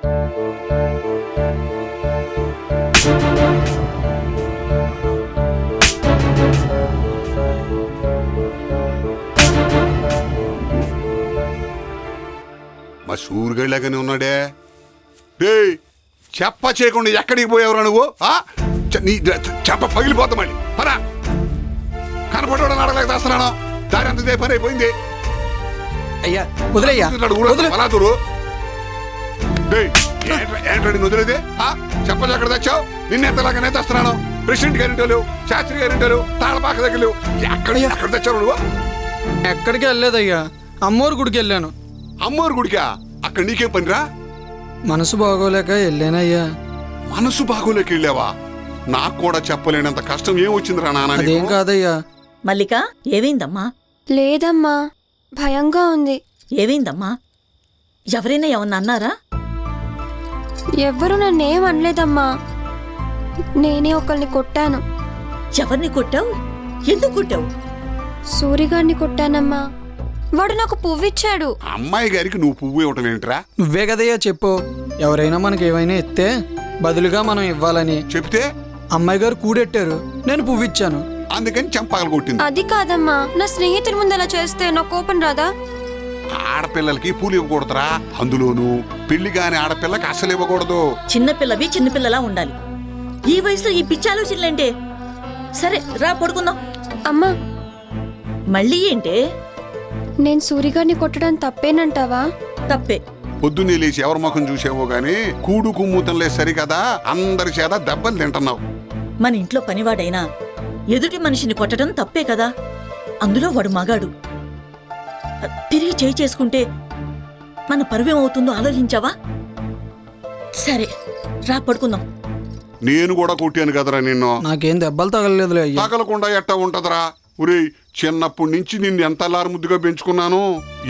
మా సూరిగళ్ళగానే ఉన్నాడే. రే చెప్ప చేయకుండా ఎక్కడికి పోయావురా నువ్వు? నీ చెప్ప పగిలిపోతా మళ్ళీ పరా. కనపడడం అడగలేక చేస్తున్నాను. దారి అంత పని అయిపోయింది. అయ్యా వదిలేయ్యా పలాతూరు. ఏంటండి వదిలేదే? చెప్పలు ఎక్కడ తెచ్చావు? నిన్నెంతలాగా నేను తెస్తున్నాను. ప్రెసిడెంట్ గారింటోలు, శాస్త్రి గారింటోలు, తాళపాక దగ్గర ఎక్కడ తెచ్చావు నువ్వు? ఎక్కడికి వెళ్ళలేదయ్యా, అమ్మోరు గుడికి వెళ్ళాను. అమ్మోరు గుడికా? అక్కడ నీకేం పనిరా? మనసు బాగోలేక వెళ్ళానయ్యా. మనసు బాగోలేక వెళ్ళావా? నాకు కూడా చెప్పలేనంత కష్టం ఏం వచ్చిందిరా నాన్న? అదేం కాదయ్యా. మల్లిక ఏమైందమ్మా? లేదమ్మా, భయంగా ఉంది. ఏమైందమ్మా? ఎవరైనా ఏమన్నా అన్నారా? ఎవ్వరూ నన్నేం అనలేదమ్మా. నేనే ఒకరిని కొట్టాను. ఎవరిని కొట్టావు? ఎందుకు కొట్టావు? సూరిగాడిని కొట్టానమ్మా. వాడు నాకు పువ్విచ్చాడు. అమ్మాయి గారికి నువ్వు పువ్వు ఇవ్వటం ఏంట్రా? నువ్వే కదయ్యా చెప్పు. ఎవరైనా మనకి ఏమైనా ఇస్తే బదులుగా మనం ఇవ్వాలని చెప్తే అమ్మాయి గారు కూడెట్టారు, నేను పువ్విచ్చాను. అందుకని చంపగలు కొట్టింది. అది కాదమ్మా, నా స్నేహితుల ముందు అలా చేస్తే నా కోపం రాదా? ఆడపిల్లలకి పూలు ఇవ్వకూడదురా. అందులోనూ పెళ్లి కాని ఆడపిల్లకి అసలు ఇవ్వకూడదు. చిన్నపిల్లవి చిన్నపిల్లలా ఉండాలి. ఈ వయసులో ఈ పిచ్చి ఆలోచనలేంటే? సరే రా పడుకుందాం. అమ్మా మళ్ళీ ఏంటే? నేను సూరిగాడిని కొట్టడం తప్పేనంటావా? తప్పే. పొద్దున్నే లేచి ఎవరి ముఖం చూసావో గాని కూడు కుమ్ముతంలే సరికదా అందరి చేత దెబ్బలు తింటున్నావు. మన ఇంట్లో పనివాడైనా ఎదుటి మనిషిని కొట్టడం తప్పే కదా. అందులో వాడు మగాడు. తిరిగి చేయి చేసుకుంటే మన పరువేమవుతుందో ఆలోచించావా? సరే రా పడుకుందాం. నేను కూడా కొట్టాను కదరా నిన్ను. నాకేం దెబ్బలు తగలలేదులే అయ్యా. తగలకుండా ఎట్టా ఉంటదరా? ఒరే చిన్నప్పటి నుంచి నిన్ను ఎంత అల్లారు ముద్దుగా పెంచుకున్నాను.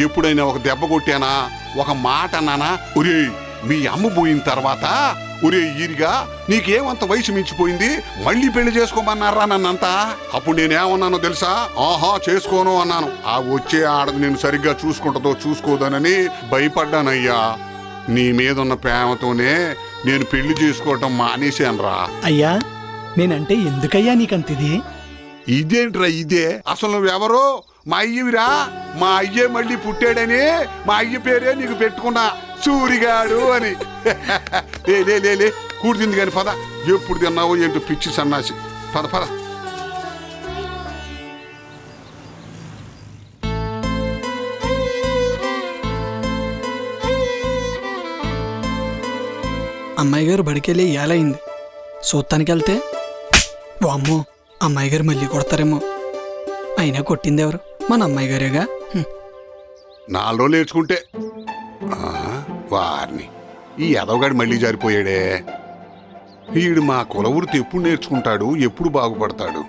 ఎప్పుడైనా ఒక దెబ్బ కొట్టానా, ఒక మాట అన్నానా? ఒరే మీ అమ్మ పోయిన తర్వాత ఒరే ఈరిగా నీకేమంత వయసు మించిపోయింది, మళ్ళీ పెళ్లి చేసుకోమన్నారా నన్నంతా. అప్పుడు నేనేమన్నానో తెలుసా? ఆహా చేసుకోను అన్నాను. ఆ వచ్చే ఆడది నేను సరిగ్గా చూసుకుంటుందో చూసుకోదనని భయపడ్డానయ్యా. నీ మీదున్న ప్రేమతోనే నేను పెళ్లి చేసుకోవటం మానేశానురా. అయ్యా నేనంటే ఎందుకయ్యా నీకంతిది? ఇదేంట్రా ఇదే? అసలు నువ్వెవరో? మా అయ్యవిరా. మా అయ్యే మళ్ళీ పుట్టాడని మా అయ్య పేరే నీకు పెట్టుకున్నా, సూరిగాడు అని. లే కూర్చుంది కాని పద. ఎప్పుడు తిన్నావో ఏంటో పిచ్చి సన్నాసి. పద పద. అమ్మాయి గారు బడికెళ్ళి ఏలైంది. చూస్తానికి వెళ్తే వామ్మో అమ్మాయి గారు మళ్ళీ కొడతారేమో. అయినా కొట్టింది ఎవరు? మన అమ్మాయి గారేగా. 4 రోజులు నేర్చుకుంటే వారిని ఈ ఎదవగాడు మళ్ళీ జారిపోయాడే. వీడు మా కులవృత్తి ఎప్పుడు నేర్చుకుంటాడు, ఎప్పుడు బాగుపడతాడు?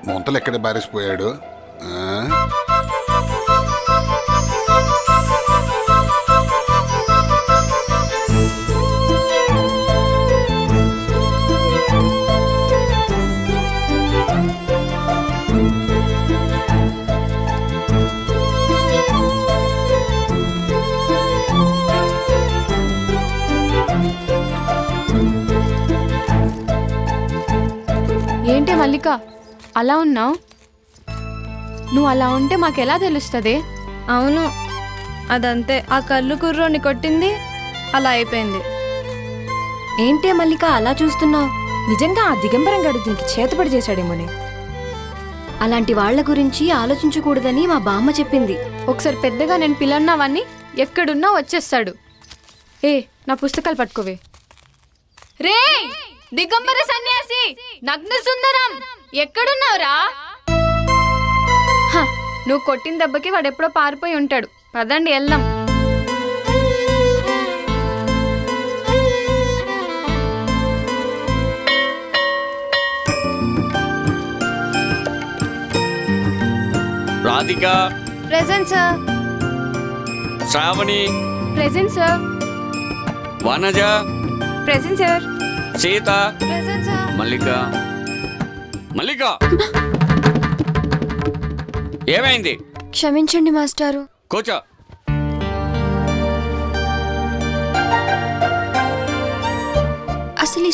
మొంతలు ఎక్కడ బారేసిపోయాడు? ఏంటే మల్లిక అలా ఉన్నావు? నువ్వు అలా ఉంటే మాకెలా తెలుస్తుంది? అవును, అదంతే. ఆ కళ్ళు కుర్రోని కొట్టింది, అలా అయిపోయింది. ఏంటే మల్లిక అలా చూస్తున్నావు? నిజంగా ఆ దిగంబరం గడు దీనికి చేతపడి చేశాడేమోనే. అలాంటి వాళ్ల గురించి ఆలోచించకూడదని మా బామ్మ చెప్పింది. ఒకసారి పెద్దగా నేను పిల్లన్నావని ఎక్కడున్నా వచ్చేస్తాడు. ఏ నా పుస్తకాలు పట్టుకోవే. రే దిగంబర సన్యాసి, నగ్న సుందరం, ఎక్కడున్నావురా? నువ్వు కొట్టిన దెబ్బకి వాడెప్పుడో పారిపోయి ఉంటాడు. పదండి వెళ్దాం. Radhika present sir. Sravani present sir. Vanaja present sir. Sita present sir. Mallika ఏమైంది? క్షమించండి మాస్టారు. కూర్చో.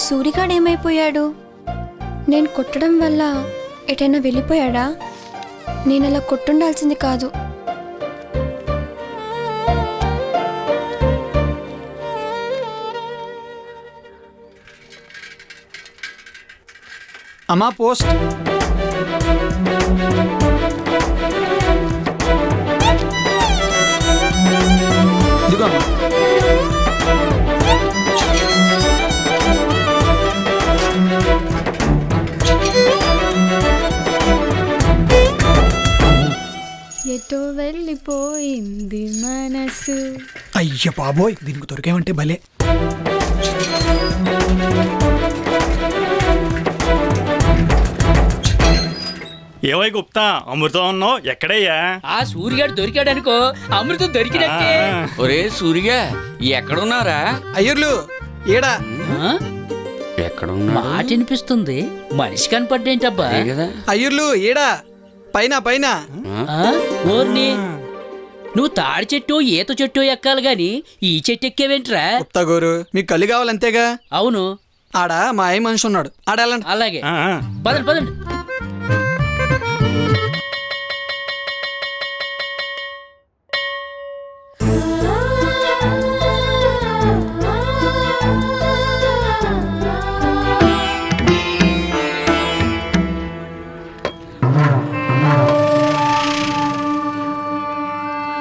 సూరిగాడు ఏమైపోయాడు? నేను కొట్టడం వల్ల ఎటైనా వెళ్ళిపోయాడా? నేను అలా కొట్టుండాల్సింది కాదు. అమ్మా పోస్ట్. ఇదిగో అమ్మా. ఎటో వెళ్ళిపోయింది మనసు. అయ్య బాబోయ్, దీనికి దొరికేమంటే భలే. ఏవై గుప్తా అమృతం అన్నావు ఎక్కడయ్యా? ఆ సూర్యగాడు దొరికాడనుకో అమృతం దొరికినట్టే. ఒరే సూర్య ఎక్కడున్నారా? అయ్యర్లు ఏడా? ఎక్కడున్నా మాట వినిపిస్తుంది, మనిషి కనపడ్డేంటబ్బా? కదా అయ్యర్లు ఏడా? పైన పైన. ఆ? ఓర్ని నువ్వు తాడి చెట్టు ఈత చెట్టు ఎక్కాలి గాని ఈ చెట్టు ఎక్కేవేంట్రా? గుప్తాగోరు మీకు కళ్ళు కావాలంతేగా? అవును. ఆడ మా అయ్య మనిషి ఉన్నాడు, ఆడాలండి. అలాగే పదండి పదండి.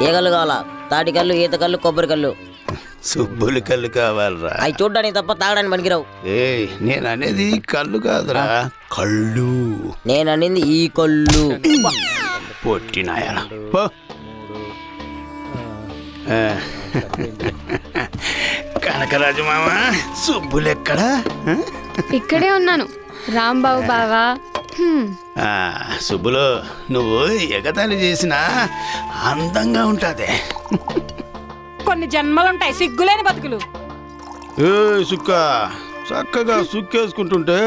ఏ కళ్ళు కావాలా? తాటి కళ్ళు, ఈత కళ్ళు, కొబ్బరి కళ్ళు. సుబ్బులు కళ్ళు కావాలరా? అవి చూడ్డానికి తప్ప తాగడానికి పనికిరావు. ఏయ్, నేను అనేది కళ్ళు కాదురా, కళ్ళు. నేను అనేది ఈ కళ్ళు. పొట్టినాయన కనకరాజు మామ, సుబ్బులెక్కడా? ఇక్కడే ఉన్నాను రాంబాబు బావా. సుబ్బులు, నువ్వు ఎగతాళి చేసినా అందంగా ఉంటాదే. కొన్ని జన్మలుంటాయి సిగ్గులేని బతుకులు. ఏ సుక్క, చక్కగా సుక్కేసుకుంటుంటే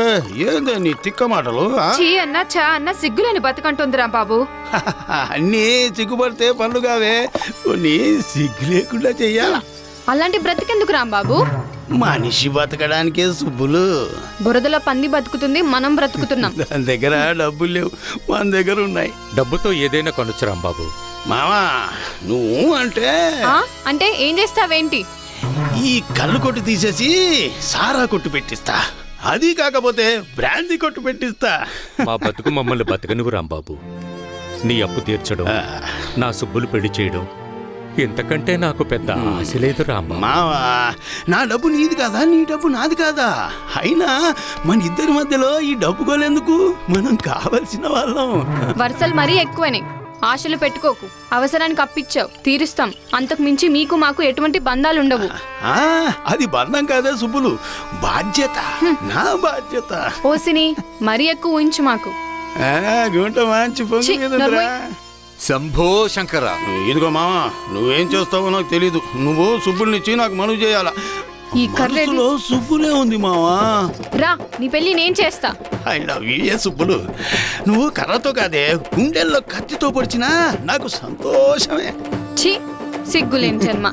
ఏందే నీ తిక్క మాటలు? చీ అన్న చా అన్న సిగ్గులేని బతుకంటుంది రాంబాబు. అన్నీ సిగ్గుపడితే పనులు కావే, కొన్ని సిగ్గు లేకుండా చెయ్యాలా. అలాంటి బ్రతికెందుకు రాంబాబు? మనిషి బతకడానికే సుబ్బులు. బురదలో పంది బతుకుతుంది, మనం బ్రతుకుతున్నాం. దాని దగ్గర డబ్బులు లేవు, మన దగ్గర ఉన్నాయి. డబ్బుతో ఏదైనా కొనొచ్చు రాంబాబు. మామా, నువ్వు అంటే అంటే ఏం చేస్తావేంటి? ఈ కళ్ళు కొట్టు తీసేసి సారా కొట్టు పెట్టిస్తా. అది కాకపోతే బ్రాందీ కొట్టు పెట్టిస్తా. మా బతుకు మమ్మల్ని బతకనుగు రాంబాబు. నీ అప్పు తీర్చడం, నా సుబ్బులు పెళ్లి చేయడం, ఇంతకంటే నాకు పెద్ద ఆశ లేదు రాంబాబు. మావా, నా డబ్బు నీది కాదా, నీ డబ్బు నాది కాదా? అయినా మన ఇద్దరి మధ్యలో ఈ డబ్బు గోలెందుకు? మనం కావలసిన వాళ్ళం. వరుసలు మరీ ఎక్కువనే. ఆశలు పెట్టుకోకు. అవసరానికి అప్పిచ్చావు, తీరుస్తాం. అంతకు మించి మీకు మాకు ఎటువంటి బంధాలుండవు. అది బంధం కాదా సుబ్బులు, బాధ్యత, నా బాధ్యత. ఓసిని మరీ ఎక్కువ ఊహించు మాకు. గుంట మంచి పొంగి. శంభో శంకర. ఇదిగో మామా, నువ్వేం చేస్తావో నాకు తెలీదు. నువ్వు సుబ్బుల్నిచ్చి నాకు మనవి చేయాలా. ఈ కర్రలో సుబ్బులే ఉంది మావా. రా, నీ పెళ్లి నేను చేస్తా. I love you Subbulu. నువ్వు కర్రతో కాదే, గుండెల్లో కత్తితో పొడిచినా నాకు సంతోషమే. ఛీ, సిగ్గులేని జన్మ.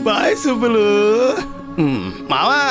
బాయ్ సుబ్బులు. మావా.